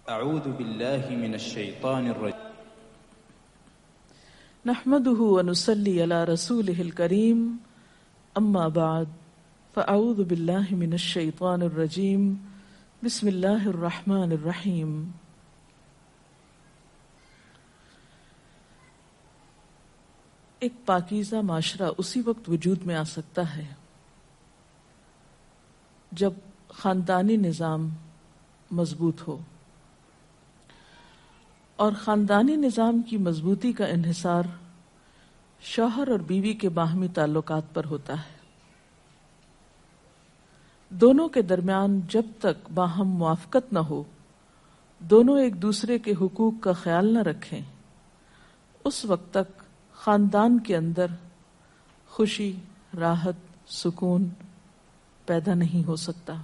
اعوذ باللہ من الشیطان الرجیم نحمده ونصلي على رسوله الكريم اما بعد فاعوذ باللہ من الشیطان الرجیم بسم اللہ الرحمن الرحیم. ایک پاکیزہ معاشرہ اسی وقت وجود میں آ سکتا ہے جب خاندانی نظام مضبوط ہو، اور خاندانی نظام کی مضبوطی کا انحصار شوہر اور بیوی کے باہمی تعلقات پر ہوتا ہے. دونوں کے درمیان جب تک باہم موافقت نہ ہو، دونوں ایک دوسرے کے حقوق کا خیال نہ رکھیں، اس وقت تک خاندان کے اندر خوشی، راحت، سکون پیدا نہیں ہو سکتا.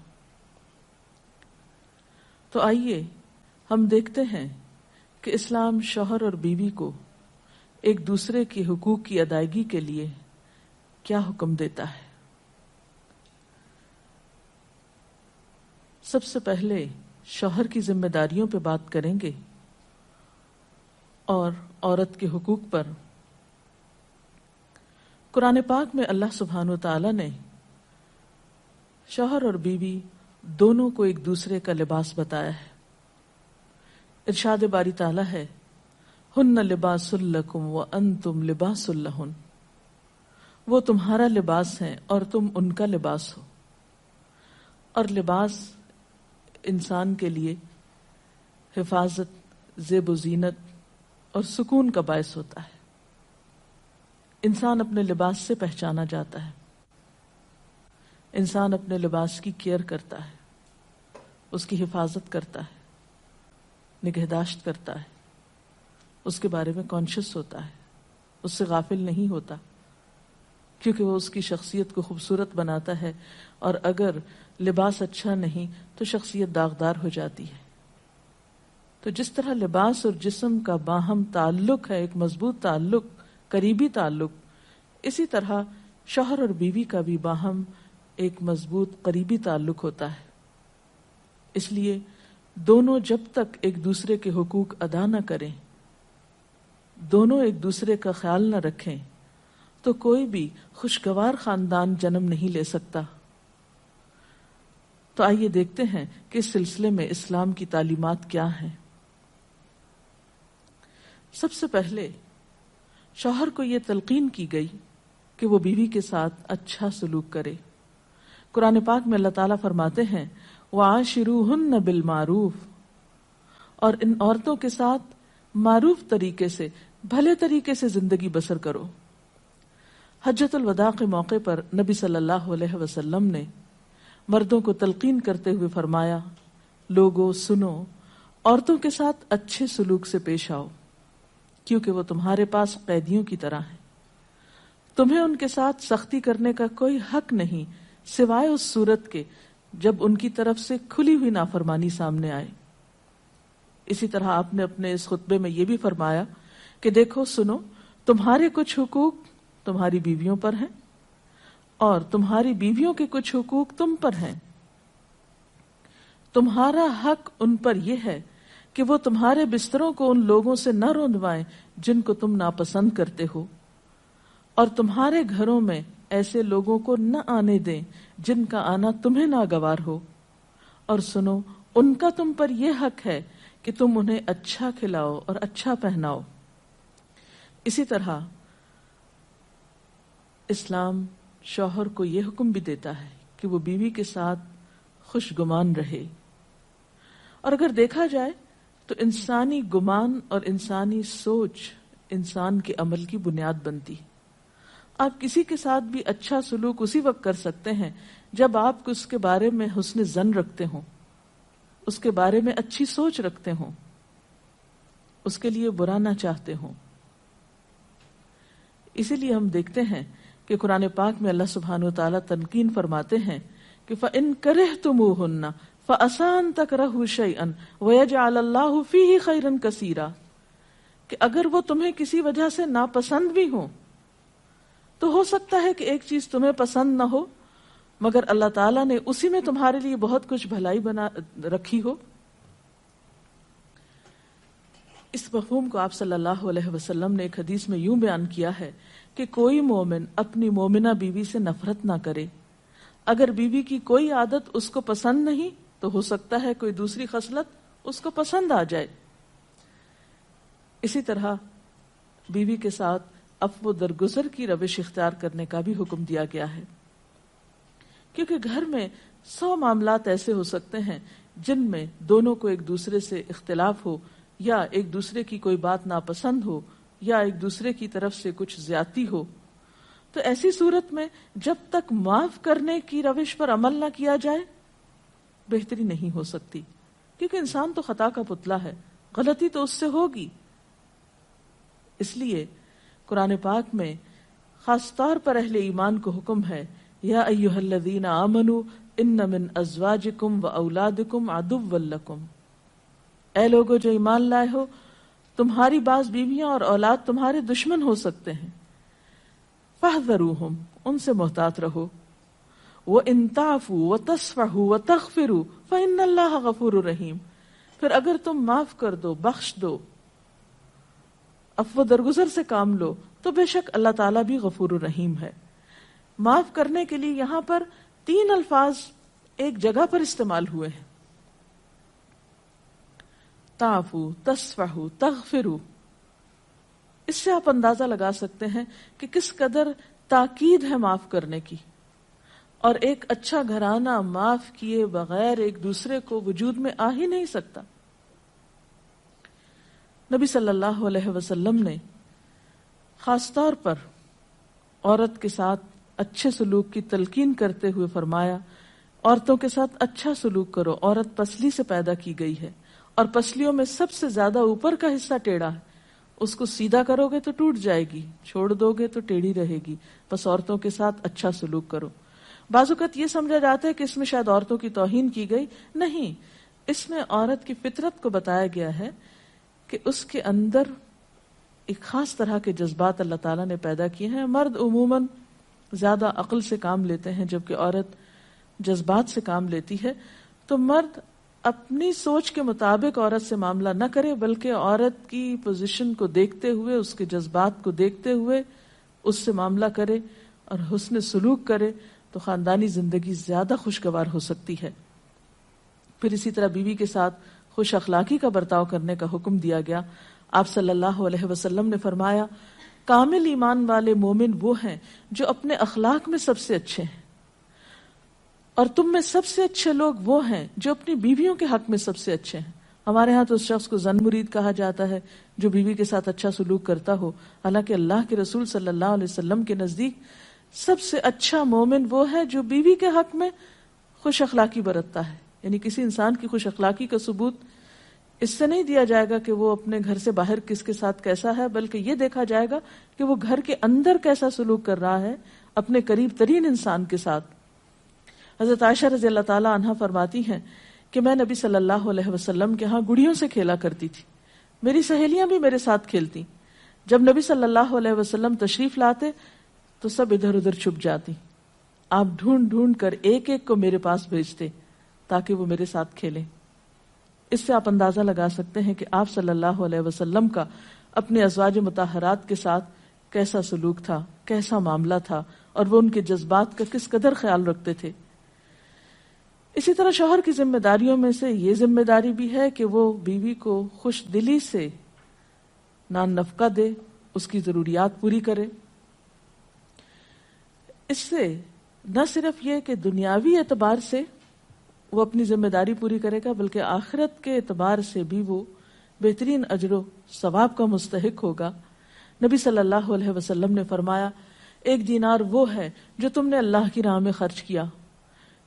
تو آئیے ہم دیکھتے ہیں کہ اسلام شوہر اور بیوی کو ایک دوسرے کے حقوق کی ادائیگی کے لیے کیا حکم دیتا ہے. سب سے پہلے شوہر کی ذمہ داریوں پہ بات کریں گے اور عورت کے حقوق پر. قرآن پاک میں اللہ سبحانہ وتعالی نے شوہر اور بیوی دونوں کو ایک دوسرے کا لباس بتایا ہے. ارشاد باری تعالیٰ ہے، ہن لباس لکم وانتم لباس لہن، وہ تمہارا لباس ہیں اور تم ان کا لباس ہو. اور لباس انسان کے لیے حفاظت، زیب و زینت اور سکون کا باعث ہوتا ہے. انسان اپنے لباس سے پہچانا جاتا ہے. انسان اپنے لباس کی کیئر کرتا ہے، اس کی حفاظت کرتا ہے، نگہداشت کرتا ہے، اس کے بارے میں کانشیس ہوتا ہے، اس سے غافل نہیں ہوتا، کیونکہ وہ اس کی شخصیت کو خوبصورت بناتا ہے. اور اگر لباس اچھا نہیں تو شخصیت داغدار ہو جاتی ہے. تو جس طرح لباس اور جسم کا باہم تعلق ہے، ایک مضبوط تعلق، قریبی تعلق، اسی طرح شوہر اور بیوی کا بھی باہم ایک مضبوط قریبی تعلق ہوتا ہے. اس لیے دونوں جب تک ایک دوسرے کے حقوق ادا نہ کریں، دونوں ایک دوسرے کا خیال نہ رکھیں، تو کوئی بھی خوشگوار خاندان جنم نہیں لے سکتا. تو آئیے دیکھتے ہیں کہ اس سلسلے میں اسلام کی تعلیمات کیا ہیں. سب سے پہلے شوہر کو یہ تلقین کی گئی کہ وہ بیوی کے ساتھ اچھا سلوک کرے. قرآن پاک میں اللہ تعالیٰ فرماتے ہیں، وَعَاشِرُوهُنَّ بِالْمَعْرُوفِ، اور ان عورتوں کے ساتھ معروف طریقے سے، بھلے طریقے سے زندگی بسر کرو. حجۃ الوداع کے موقع پر نبی صلی اللہ علیہ وسلم نے مردوں کو تلقین کرتے ہوئے فرمایا، لوگو سنو، عورتوں کے ساتھ اچھے سلوک سے پیش آؤ، کیونکہ وہ تمہارے پاس قیدیوں کی طرح ہیں. تمہیں ان کے ساتھ سختی کرنے کا کوئی حق نہیں سوائے اس صورت کے جب ان کی طرف سے کھلی ہوئی نافرمانی سامنے آئے. اسی طرح آپ نے اپنے اس خطبے میں یہ بھی فرمایا کہ دیکھو سنو، تمہارے کچھ حقوق تمہاری بیویوں پر ہیں اور تمہاری بیویوں کے کچھ حقوق تم پر ہیں. تمہارا حق ان پر یہ ہے کہ وہ تمہارے بستروں کو ان لوگوں سے نہ روندوائیں جن کو تم ناپسند کرتے ہو، اور تمہارے گھروں میں ایسے لوگوں کو نہ آنے دیں جن کا آنا تمہیں ناگوار ہو. اور سنو، ان کا تم پر یہ حق ہے کہ تم انہیں اچھا کھلاؤ اور اچھا پہناؤ. اسی طرح اسلام شوہر کو یہ حکم بھی دیتا ہے کہ وہ بیوی کے ساتھ خوش گمان رہے. اور اگر دیکھا جائے تو انسانی گمان اور انسانی سوچ انسان کے عمل کی بنیاد بنتی. آپ کسی کے ساتھ بھی اچھا سلوک اسی وقت کر سکتے ہیں جب آپ اس کے بارے میں حسن ظن رکھتے ہوں، اس کے بارے میں اچھی سوچ رکھتے ہوں، اس کے لیے برا نہ چاہتے ہوں. اسی لیے ہم دیکھتے ہیں کہ قرآن پاک میں اللہ سبحانہ وتعالیٰ تنقین فرماتے ہیں کہ فَإِن كَرِهْتُمُوهُنَّ فَعَسَىٰ أَن تَكْرَهُوا شَيْئًا وَيَجْعَلَ اللَّهُ فِيهِ خَيْرًا كَثِيرًا، کہ اگر وہ تمہیں کسی وجہ سے ناپسند بھی ہوں تو ہو سکتا ہے کہ ایک چیز تمہیں پسند نہ ہو، مگر اللہ تعالیٰ نے اسی میں تمہارے لیے بہت کچھ بھلائی بنا رکھی ہو. اس مفہوم کو آپ صلی اللہ علیہ وسلم نے ایک حدیث میں یوں بیان کیا ہے کہ کوئی مومن اپنی مومنہ بیوی سے نفرت نہ کرے. اگر بیوی کی کوئی عادت اس کو پسند نہیں تو ہو سکتا ہے کوئی دوسری خصلت اس کو پسند آ جائے. اسی طرح بیوی کے ساتھ عفو درگزر کی روش اختیار کرنے کا بھی حکم دیا گیا ہے، کیونکہ گھر میں 100 معاملات ایسے ہو سکتے ہیں جن میں دونوں کو ایک دوسرے سے اختلاف ہو، یا ایک دوسرے کی کوئی بات ناپسند ہو، یا ایک دوسرے کی طرف سے کچھ زیادتی ہو. تو ایسی صورت میں جب تک معاف کرنے کی روش پر عمل نہ کیا جائے بہتری نہیں ہو سکتی، کیونکہ انسان تو خطا کا پتلا ہے، غلطی تو اس سے ہوگی. اس لیے قرآن پاک میں خاص طور پر اہل ایمان کو حکم ہے، یا ایھا الذین آمنوا ان من ازواجکم و اولادکم عدوا لکم. اے لوگو جو ایمان لائے ہو، تمہاری بعض بیویاں اور اولاد تمہارے دشمن ہو سکتے ہیں، فاحذروہم، ان سے محتاط رہو. وَإِن تَعْفُوا وَتَصْفَحُوا وَتَغْفِرُوا فَإِنَّ اللَّهَ غَفُورٌ رَحِيمٌ. پھر اگر تم معاف کر دو، بخش دو، عفو درگزر سے کام لو، تو بے شک اللہ تعالیٰ بھی غفور الرحیم ہے. معاف کرنے کے لیے یہاں پر 3 الفاظ ایک جگہ پر استعمال ہوئے ہیں، تعفو، تصفحو، تغفرو. اس سے آپ اندازہ لگا سکتے ہیں کہ کس قدر تاکید ہے معاف کرنے کی، اور ایک اچھا گھرانہ معاف کیے بغیر ایک دوسرے کو وجود میں آ ہی نہیں سکتا. نبی صلی اللہ علیہ وسلم نے خاص طور پر عورت کے ساتھ اچھے سلوک کی تلقین کرتے ہوئے فرمایا، عورتوں کے ساتھ اچھا سلوک کرو. عورت پسلی سے پیدا کی گئی ہے، اور پسلیوں میں سب سے زیادہ اوپر کا حصہ ٹیڑھا ہے. اس کو سیدھا کرو گے تو ٹوٹ جائے گی، چھوڑ دو گے تو ٹیڑھی رہے گی. بس عورتوں کے ساتھ اچھا سلوک کرو. بعض اوقات یہ سمجھا جاتا ہے کہ اس میں شاید عورتوں کی توہین کی گئی. نہیں، اس میں عورت کی فطرت کو بتایا گیا ہے کہ اس کے اندر ایک خاص طرح کے جذبات اللہ تعالیٰ نے پیدا کیے ہیں. مرد عموماً زیادہ عقل سے کام لیتے ہیں، جبکہ عورت جذبات سے کام لیتی ہے. تو مرد اپنی سوچ کے مطابق عورت سے معاملہ نہ کرے، بلکہ عورت کی پوزیشن کو دیکھتے ہوئے، اس کے جذبات کو دیکھتے ہوئے اس سے معاملہ کرے اور حسن سلوک کرے، تو خاندانی زندگی زیادہ خوشگوار ہو سکتی ہے. پھر اسی طرح بیوی کے ساتھ خوش اخلاقی کا برتاؤ کرنے کا حکم دیا گیا. آپ صلی اللہ علیہ وسلم نے فرمایا، کامل ایمان والے مومن وہ ہیں جو اپنے اخلاق میں سب سے اچھے ہیں، اور تم میں سب سے اچھے لوگ وہ ہیں جو اپنی بیویوں کے حق میں سب سے اچھے ہیں. ہمارے ہاں تو اس شخص کو زن مرید کہا جاتا ہے جو بیوی کے ساتھ اچھا سلوک کرتا ہو، حالانکہ اللہ کے رسول صلی اللہ علیہ وسلم کے نزدیک سب سے اچھا مومن وہ ہے جو بیوی کے حق میں خوش اخلاقی برتتا ہے. یعنی کسی انسان کی خوش اخلاقی کا ثبوت اس سے نہیں دیا جائے گا کہ وہ اپنے گھر سے باہر کس کے ساتھ کیسا ہے، بلکہ یہ دیکھا جائے گا کہ وہ گھر کے اندر کیسا سلوک کر رہا ہے اپنے قریب ترین انسان کے ساتھ. حضرت عائشہ رضی اللہ تعالی عنہا فرماتی ہیں کہ میں نبی صلی اللہ علیہ وسلم کے ہاں گڑیوں سے کھیلا کرتی تھی، میری سہیلیاں بھی میرے ساتھ کھیلتی. جب نبی صلی اللہ علیہ وسلم تشریف لاتے تو سب ادھر ادھر چھپ جاتی. آپ ڈھونڈ ڈھونڈ کر ایک ایک کو میرے پاس بھیجتے تاکہ وہ میرے ساتھ کھیلیں. اس سے آپ اندازہ لگا سکتے ہیں کہ آپ صلی اللہ علیہ وسلم کا اپنے ازواج مطہرات کے ساتھ کیسا سلوک تھا، کیسا معاملہ تھا، اور وہ ان کے جذبات کا کس قدر خیال رکھتے تھے. اسی طرح شوہر کی ذمہ داریوں میں سے یہ ذمہ داری بھی ہے کہ وہ بیوی کو خوش دلی سے نان نفقہ دے، اس کی ضروریات پوری کرے. اس سے نہ صرف یہ کہ دنیاوی اعتبار سے وہ اپنی ذمہ داری پوری کرے گا، بلکہ آخرت کے اعتبار سے بھی وہ بہترین اجر و ثواب کا مستحق ہوگا. نبی صلی اللہ علیہ وسلم نے فرمایا، 1 دینار وہ ہے جو تم نے اللہ کی راہ میں خرچ کیا،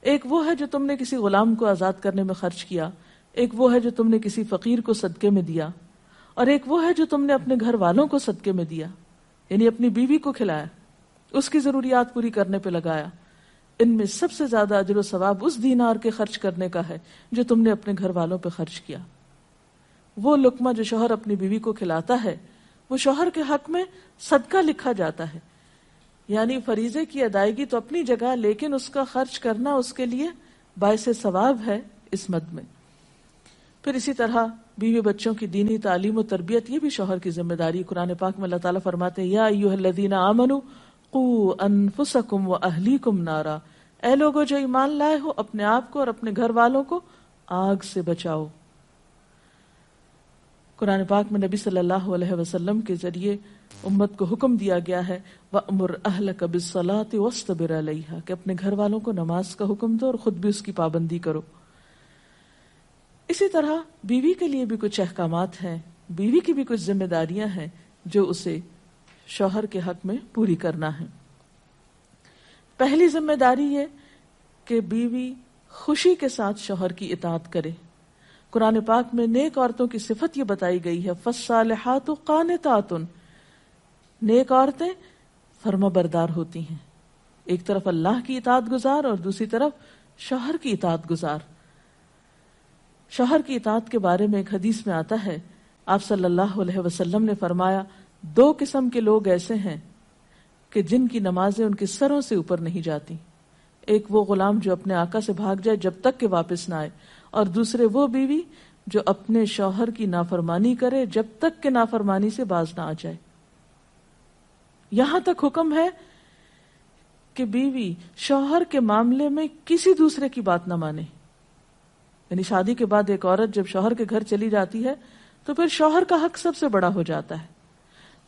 ایک وہ ہے جو تم نے کسی غلام کو آزاد کرنے میں خرچ کیا، ایک وہ ہے جو تم نے کسی فقیر کو صدقے میں دیا، اور ایک وہ ہے جو تم نے اپنے گھر والوں کو صدقے میں دیا، یعنی اپنی بیوی کو کھلایا، اس کی ضروریات پوری کرنے پہ لگایا. ان میں سب سے زیادہ اجر و ثواب اس دینار کے خرچ کرنے کا ہے جو تم نے اپنے گھر والوں پہ خرچ کیا. وہ لقمہ جو شوہر اپنی بیوی کو کھلاتا ہے وہ شوہر کے حق میں صدقہ لکھا جاتا ہے، یعنی فریضے کی ادائیگی تو اپنی جگہ، لیکن اس کا خرچ کرنا اس کے لیے باعث ثواب ہے اس مد میں. پھر اسی طرح بیوی بچوں کی دینی تعلیم و تربیت، یہ بھی شوہر کی ذمہ داری۔ قرآن پاک میں اللہ تعالیٰ فرماتے ہیں یا ایھا الذین آمنوا قوا انفسکم واہلیکم نارا، اے لوگو جو ایمان لائے ہو، اپنے آپ کو اور اپنے گھر والوں کو آگ سے بچاؤ۔ قرآن پاک میں نبی صلی اللہ علیہ وسلم کے ذریعے امت کو حکم دیا گیا ہے وَأْمُرْ أَهْلَكَ بِالصَّلَاةِ وَاصْطَبِرْ عَلَيْهَا، کہ اپنے گھر والوں کو نماز کا حکم دو اور خود بھی اس کی پابندی کرو۔ اسی طرح بیوی کے لیے بھی کچھ احکامات ہیں، بیوی کی بھی کچھ ذمہ داریاں ہیں جو اسے شوہر کے حق میں پوری کرنا ہے۔ پہلی ذمہ داری یہ کہ بیوی خوشی کے ساتھ شوہر کی اطاعت کرے۔ قرآن پاک میں نیک عورتوں کی صفت یہ بتائی گئی ہے فالصالحات قانتات، نیک عورتیں فرما بردار ہوتی ہیں، ایک طرف اللہ کی اطاعت گزار اور دوسری طرف شوہر کی اطاعت گزار۔ شوہر کی اطاعت کے بارے میں ایک حدیث میں آتا ہے، آپ صلی اللہ علیہ وسلم نے فرمایا 2 قسم کے لوگ ایسے ہیں کہ جن کی نمازیں ان کے سروں سے اوپر نہیں جاتی، ایک وہ غلام جو اپنے آقا سے بھاگ جائے جب تک کہ واپس نہ آئے، اور دوسرے وہ بیوی جو اپنے شوہر کی نافرمانی کرے جب تک کہ نافرمانی سے باز نہ آ جائے۔ یہاں تک حکم ہے کہ بیوی شوہر کے معاملے میں کسی دوسرے کی بات نہ مانے، یعنی شادی کے بعد ایک عورت جب شوہر کے گھر چلی جاتی ہے تو پھر شوہر کا حق سب سے بڑا ہو جاتا ہے۔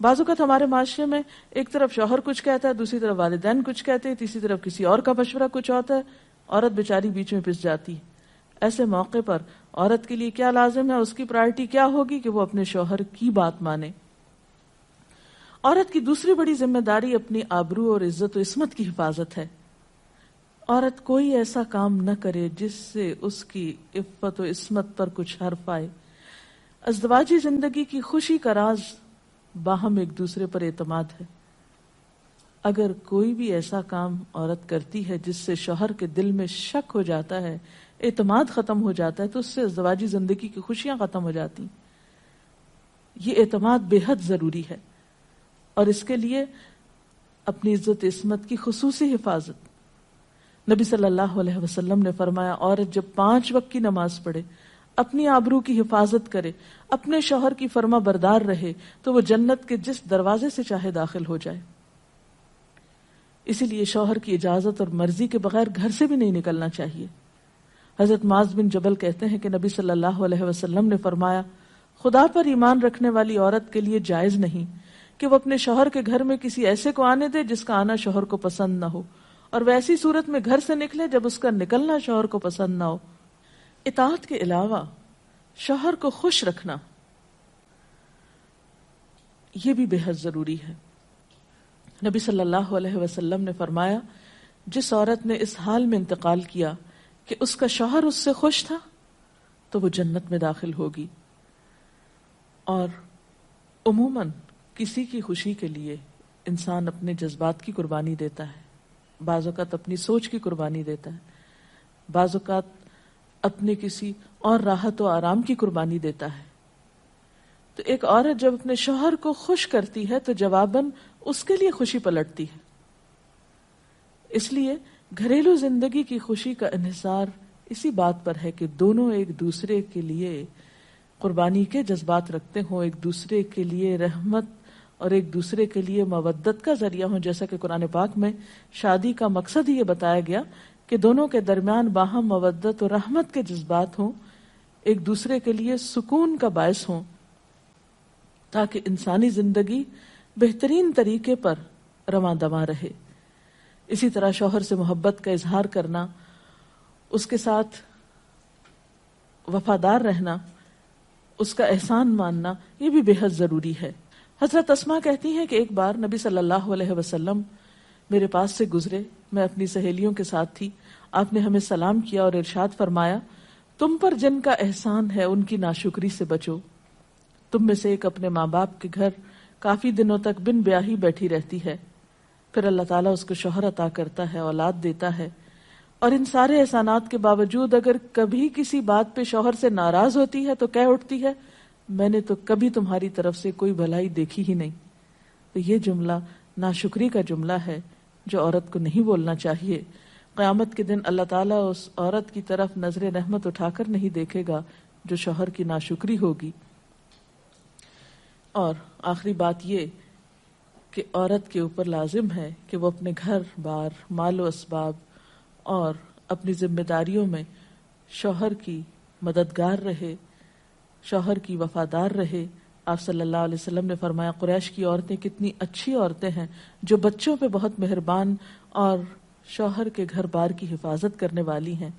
بعض اوقات ہمارے معاشرے میں ایک طرف شوہر کچھ کہتا ہے، دوسری طرف والدین کچھ کہتے ہیں، تیسری طرف کسی اور کا مشورہ کچھ ہوتا ہے، عورت بیچاری بیچ میں پس جاتی ہے۔ ایسے موقع پر عورت کے لیے کیا لازم ہے، اس کی پرائرٹی کیا ہوگی کہ وہ اپنے شوہر کی بات مانے۔ عورت کی دوسری بڑی ذمہ داری اپنی آبرو اور عزت و عصمت کی حفاظت ہے۔ عورت کوئی ایسا کام نہ کرے جس سے اس کی عفت و عصمت پر کچھ حرف آئے۔ ازدواجی زندگی کی خوشی کا راز باہم ایک دوسرے پر اعتماد ہے۔ اگر کوئی بھی ایسا کام عورت کرتی ہے جس سے شوہر کے دل میں شک ہو جاتا ہے، اعتماد ختم ہو جاتا ہے، تو اس سے ازدواجی زندگی کی خوشیاں ختم ہو جاتی ہیں۔ یہ اعتماد بے حد ضروری ہے، اور اس کے لیے اپنی عزت عصمت کی خصوصی حفاظت۔ نبی صلی اللہ علیہ وسلم نے فرمایا عورت جب 5 وقت کی نماز پڑھے، اپنی آبرو کی حفاظت کرے، اپنے شوہر کی فرما بردار رہے، تو وہ جنت کے جس دروازے سے چاہے داخل ہو جائے۔ اسی لیے شوہر کی اجازت اور مرضی کے بغیر گھر سے بھی نہیں نکلنا چاہیے۔ حضرت معاذ بن جبل کہتے ہیں کہ نبی صلی اللہ علیہ وسلم نے فرمایا خدا پر ایمان رکھنے والی عورت کے لیے جائز نہیں کہ وہ اپنے شوہر کے گھر میں کسی ایسے کو آنے دے جس کا آنا شوہر کو پسند نہ ہو، اور ویسی صورت میں گھر سے نکلے جب اس کا نکلنا شوہر کو پسند نہ ہو۔ اطاعت کے علاوہ شوہر کو خوش رکھنا یہ بھی بے حد ضروری ہے۔ نبی صلی اللہ علیہ وسلم نے فرمایا جس عورت نے اس حال میں انتقال کیا کہ اس کا شوہر اس سے خوش تھا تو وہ جنت میں داخل ہوگی۔ اور عموماً کسی کی خوشی کے لیے انسان اپنے جذبات کی قربانی دیتا ہے، بعض اوقات اپنی سوچ کی قربانی دیتا ہے، بعض اوقات اپنے کسی اور راحت و آرام کی قربانی دیتا ہے۔ تو ایک عورت جب اپنے شوہر کو خوش کرتی ہے تو جواباً اس کے لیے خوشی پلٹتی ہے۔ اس لیے گھریلو زندگی کی خوشی کا انحصار اسی بات پر ہے کہ دونوں ایک دوسرے کے لیے قربانی کے جذبات رکھتے ہوں، ایک دوسرے کے لیے رحمت اور ایک دوسرے کے لیے مودت کا ذریعہ ہوں، جیسا کہ قرآن پاک میں شادی کا مقصد ہی یہ بتایا گیا کہ دونوں کے درمیان باہم مودت اور رحمت کے جذبات ہوں، ایک دوسرے کے لیے سکون کا باعث ہوں، تاکہ انسانی زندگی بہترین طریقے پر رواں دواں رہے۔ اسی طرح شوہر سے محبت کا اظہار کرنا، اس کے ساتھ وفادار رہنا، اس کا احسان ماننا، یہ بھی بے حد ضروری ہے۔ حضرت اسماء کہتی ہیں کہ ایک بار نبی صلی اللہ علیہ وسلم میرے پاس سے گزرے، میں اپنی سہیلیوں کے ساتھ تھی، آپ نے ہمیں سلام کیا اور ارشاد فرمایا تم پر جن کا احسان ہے ان کی ناشکری سے بچو۔ تم میں سے ایک اپنے ماں باپ کے گھر کافی دنوں تک بن بیاہی بیٹھی رہتی ہے، پھر اللہ تعالیٰ اس کو شوہر عطا کرتا ہے، اولاد دیتا ہے، اور ان سارے احسانات کے باوجود اگر کبھی کسی بات پہ شوہر سے ناراض ہوتی ہے تو کہہ اٹھتی ہے میں نے تو کبھی تمہاری طرف سے کوئی بھلائی دیکھی ہی نہیں۔ تو یہ جملہ ناشکری کا جملہ ہے جو عورت کو نہیں بولنا چاہیے۔ قیامت کے دن اللہ تعالیٰ اس عورت کی طرف نظر رحمت اٹھا کر نہیں دیکھے گا جو شوہر کی ناشکری ہوگی. اور آخری بات یہ کہ عورت کے اوپر لازم ہے کہ وہ اپنے گھر بار، مال و اسباب اور اپنی ذمہ داریوں میں شوہر کی مددگار رہے، شوہر کی وفادار رہے. آپ صلی اللہ علیہ وسلم نے فرمایا قریش کی عورتیں کتنی اچھی عورتیں ہیں جو بچوں پہ بہت مہربان اور شوہر کے گھر بار کی حفاظت کرنے والی ہیں.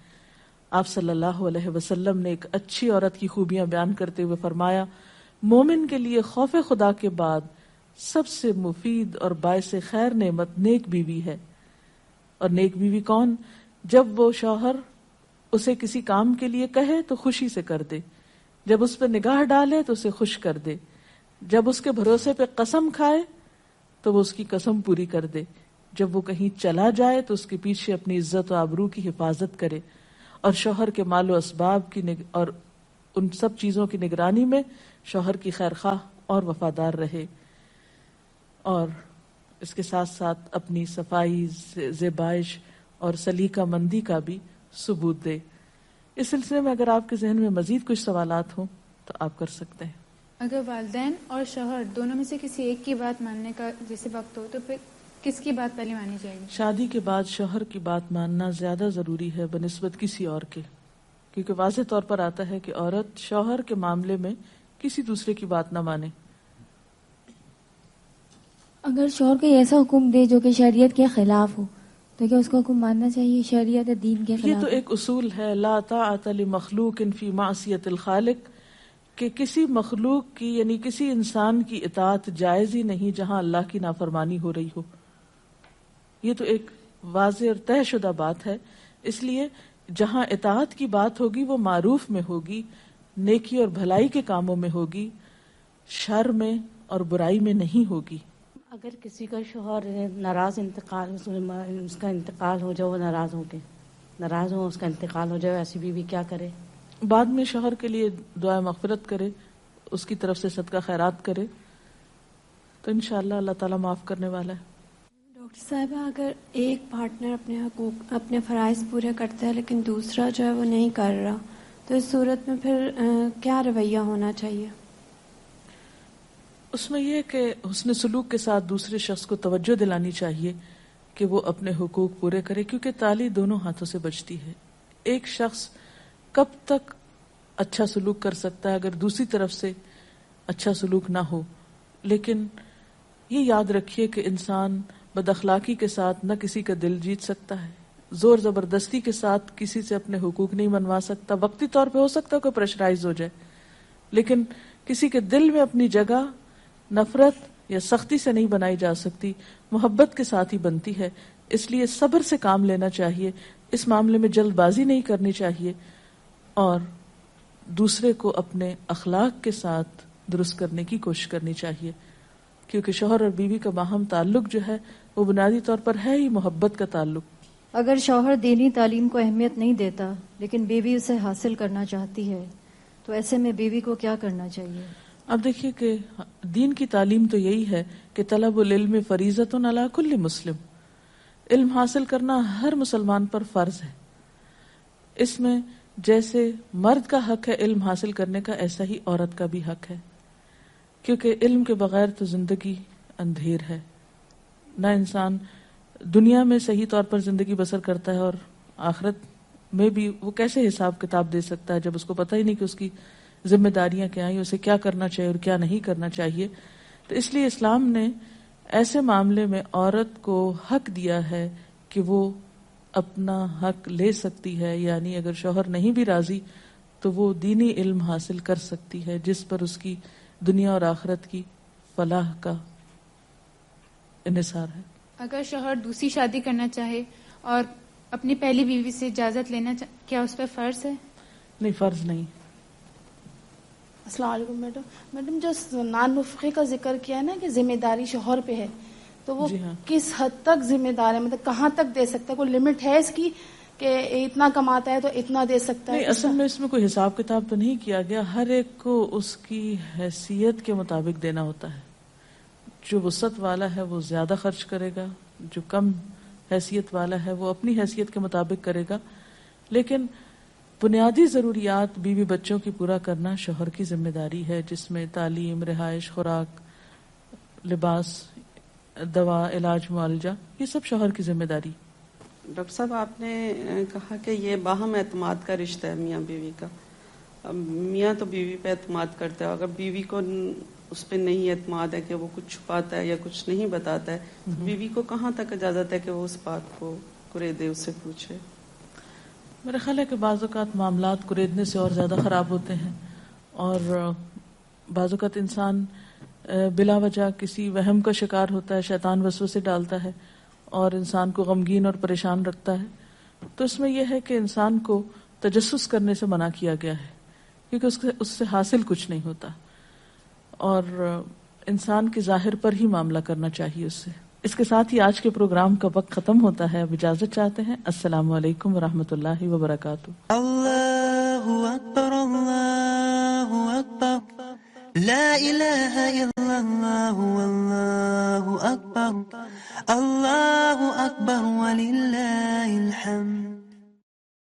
آپ صلی اللہ علیہ وسلم نے ایک اچھی عورت کی خوبیاں بیان کرتے ہوئے فرمایا مومن کے لیے خوف خدا کے بعد سب سے مفید اور باعث خیر نعمت نیک بیوی ہے. اور نیک بیوی کون؟ جب وہ شوہر اسے کسی کام کے لیے کہے تو خوشی سے کر دے، جب اس پہ نگاہ ڈالے تو اسے خوش کر دے، جب اس کے بھروسے پہ قسم کھائے تو وہ اس کی قسم پوری کر دے، جب وہ کہیں چلا جائے تو اس کے پیچھے اپنی عزت و آبرو کی حفاظت کرے، اور شوہر کے مال و اسباب کی اور ان سب چیزوں کی نگرانی میں شوہر کی خیر خواہ اور وفادار رہے، اور اس کے ساتھ ساتھ اپنی صفائی، زیبائش اور سلیقہ مندی کا بھی ثبوت دے. اس سلسلے میں اگر آپ کے ذہن میں مزید کچھ سوالات ہوں تو آپ کر سکتے ہیں. اگر والدین اور شوہر دونوں میں سے کسی ایک کی بات ماننے کا جیسے وقت ہو تو پھر کس کی بات پہلے مانی جائے گی؟ شادی کے بعد شوہر کی بات ماننا زیادہ ضروری ہے بنسبت کسی اور کے، کیونکہ واضح طور پر آتا ہے کہ عورت شوہر کے معاملے میں کسی دوسرے کی بات نہ مانے. اگر شوہر کوئی ایسا حکم دے جو کہ شریعت کے خلاف ہو تو کیا اس کا حکم ماننا چاہیے؟ شریعت دین کے خلاف؟ یہ تو ایک اصول ہے، لا طاعت لمخلوق فی معصیت الخالق، کہ کسی مخلوق کی یعنی کسی انسان کی اطاعت جائز ہی نہیں جہاں اللہ کی نافرمانی ہو رہی ہو. یہ تو ایک واضح اور طے شدہ بات ہے. اس لیے جہاں اطاعت کی بات ہوگی وہ معروف میں ہوگی، نیکی اور بھلائی کے کاموں میں ہوگی، شر میں اور برائی میں نہیں ہوگی. اگر کسی کا شوہر ناراض اس کا انتقال ہو جائے، وہ ناراض ہو اس کا انتقال ہو جائے، ایسی بیوی کیا کرے؟ بعد میں شوہر کے لیے دعا مغفرت کرے، اس کی طرف سے صدقہ خیرات کرے تو انشاءاللہ اللہ تعالیٰ معاف کرنے والا ہے. ڈاکٹر صاحبہ اگر ایک پارٹنر اپنے حقوق اپنے فرائض پورے کرتا ہے لیکن دوسرا جو ہے وہ نہیں کر رہا تو اس صورت میں پھر کیا رویہ ہونا چاہیے؟ اس میں یہ کہ حسن سلوک کے ساتھ دوسرے شخص کو توجہ دلانی چاہیے کہ وہ اپنے حقوق پورے کرے، کیونکہ تالی دونوں ہاتھوں سے بجتی ہے. ایک شخص کب تک اچھا سلوک کر سکتا ہے اگر دوسری طرف سے اچھا سلوک نہ ہو؟ لیکن یہ یاد رکھیے کہ انسان بد اخلاقی کے ساتھ نہ کسی کا دل جیت سکتا ہے، زور زبردستی کے ساتھ کسی سے اپنے حقوق نہیں منوا سکتا. وقتی طور پہ ہو سکتا ہے کہ پریشرائز ہو جائے، لیکن کسی کے دل میں اپنی جگہ نفرت یا سختی سے نہیں بنائی جا سکتی، محبت کے ساتھ ہی بنتی ہے. اس لیے صبر سے کام لینا چاہیے، اس معاملے میں جلد بازی نہیں کرنی چاہیے، اور دوسرے کو اپنے اخلاق کے ساتھ درست کرنے کی کوشش کرنی چاہیے، کیونکہ شوہر اور بیوی کا باہم تعلق جو ہے وہ بنیادی طور پر ہے ہی محبت کا تعلق. اگر شوہر دینی تعلیم کو اہمیت نہیں دیتا لیکن بیوی اسے حاصل کرنا چاہتی ہے تو ایسے میں بیوی کو کیا کرنا چاہیے؟ اب دیکھیے کہ دین کی تعلیم تو یہی ہے کہ طلب العلم فریضۃ علی کل مسلم، علم حاصل کرنا ہر مسلمان پر فرض ہے. اس میں جیسے مرد کا حق ہے علم حاصل کرنے کا، ایسا ہی عورت کا بھی حق ہے، کیونکہ علم کے بغیر تو زندگی اندھیر ہے. نہ انسان دنیا میں صحیح طور پر زندگی بسر کرتا ہے اور آخرت میں بھی وہ کیسے حساب کتاب دے سکتا ہے جب اس کو پتہ ہی نہیں کہ اس کی ذمہ داریاں کیا ہیں، اسے کیا کرنا چاہیے اور کیا نہیں کرنا چاہیے. تو اس لیے اسلام نے ایسے معاملے میں عورت کو حق دیا ہے کہ وہ اپنا حق لے سکتی ہے، یعنی اگر شوہر نہیں بھی راضی تو وہ دینی علم حاصل کر سکتی ہے جس پر اس کی دنیا اور آخرت کی فلاح کا انحصار ہے. اگر شوہر دوسری شادی کرنا چاہے اور اپنی پہلی بیوی سے اجازت لینا کیا اس پہ فرض ہے؟ نہیں، فرض نہیں. السلام علیکم میڈم جو نان نفقے کا ذکر کیا ہے نا کہ ذمہ داری شوہر پہ ہے، تو وہ جی ہاں. کس حد تک ذمہ دار ہے، مطلب کہاں تک دے سکتا ہے؟ کوئی لمٹ ہے اس کی کہ اتنا کماتا ہے تو اتنا دے سکتا ہے؟ نہیں، اصل میں اس میں کوئی حساب کتاب تو نہیں کیا گیا، ہر ایک کو اس کی حیثیت کے مطابق دینا ہوتا ہے. جو وسعت والا ہے وہ زیادہ خرچ کرے گا، جو کم حیثیت والا ہے وہ اپنی حیثیت کے مطابق کرے گا. لیکن بنیادی ضروریات بیوی بچوں کی پورا کرنا شوہر کی ذمہ داری ہے، جس میں تعلیم، رہائش، خوراک، لباس، دوا، علاج، معالجہ، یہ سب شوہر کی ذمہ داری۔ ڈاکٹر صاحب آپ نے کہا کہ یہ باہم اعتماد کا رشتہ ہے میاں بیوی کا. میاں تو بیوی پہ اعتماد کرتا ہے، اگر بیوی کو اس پہ نہیں اعتماد ہے کہ وہ کچھ چھپاتا ہے یا کچھ نہیں بتاتا ہے، تو بیوی کو کہاں تک اجازت ہے کہ وہ اس بات کو کریدے، اس سے پوچھے؟ میرا خیال ہے کہ بعض اوقات معاملات کریدنے سے اور زیادہ خراب ہوتے ہیں، اور بعض اوقات انسان بلا وجہ کسی وہم کا شکار ہوتا ہے، شیطان وسوسے ڈالتا ہے اور انسان کو غمگین اور پریشان رکھتا ہے. تو اس میں یہ ہے کہ انسان کو تجسس کرنے سے منع کیا گیا ہے، کیونکہ اس سے حاصل کچھ نہیں ہوتا، اور انسان کے ظاہر پر ہی معاملہ کرنا چاہیے اس سے. اس کے ساتھ ہی آج کے پروگرام کا وقت ختم ہوتا ہے. اب اجازت چاہتے ہیں. السلام علیکم ورحمۃ اللہ وبرکاتہ. اللہ اکبر، اللہ اکبر، لا الہ الا اللہ، واللہ اکبر، اللہ اکبر وللہ الحمد.